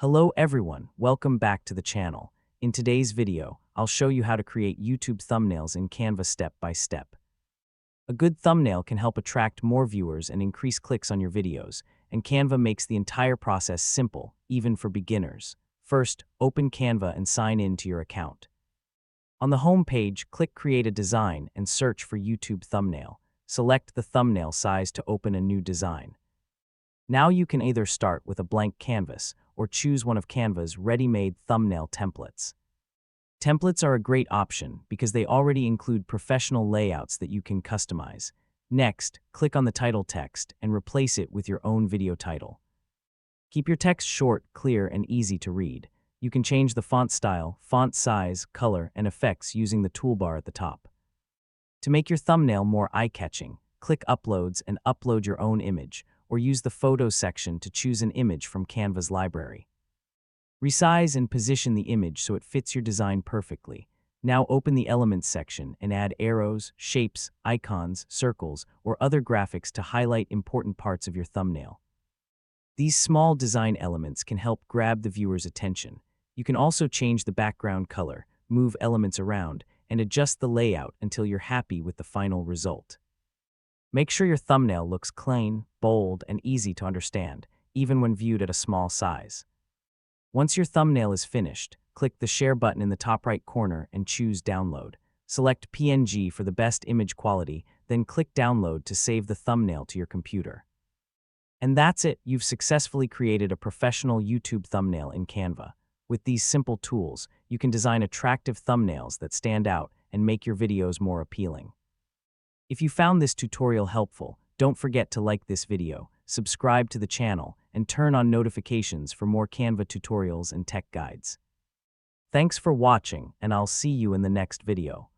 Hello everyone, welcome back to the channel. In today's video, I'll show you how to create YouTube thumbnails in Canva step by step. A good thumbnail can help attract more viewers and increase clicks on your videos, and Canva makes the entire process simple, even for beginners. First, open Canva and sign in to your account. On the home page, click Create a Design and search for YouTube thumbnail. Select the thumbnail size to open a new design. Now you can either start with a blank canvas or choose one of Canva's ready-made thumbnail templates. Templates are a great option because they already include professional layouts that you can customize. Next, click on the title text and replace it with your own video title. Keep your text short, clear, and easy to read. You can change the font style, font size, color, and effects using the toolbar at the top. To make your thumbnail more eye-catching, click Uploads and upload your own image, or use the Photos section to choose an image from Canva's library. Resize and position the image so it fits your design perfectly. Now open the Elements section and add arrows, shapes, icons, circles, or other graphics to highlight important parts of your thumbnail. These small design elements can help grab the viewer's attention. You can also change the background color, move elements around, and adjust the layout until you're happy with the final result. Make sure your thumbnail looks clean, bold, and easy to understand, even when viewed at a small size. Once your thumbnail is finished, click the Share button in the top right corner and choose Download. Select PNG for the best image quality, then click Download to save the thumbnail to your computer. And that's it, you've successfully created a professional YouTube thumbnail in Canva. With these simple tools, you can design attractive thumbnails that stand out and make your videos more appealing. If you found this tutorial helpful, don't forget to like this video, subscribe to the channel, and turn on notifications for more Canva tutorials and tech guides. Thanks for watching, and I'll see you in the next video.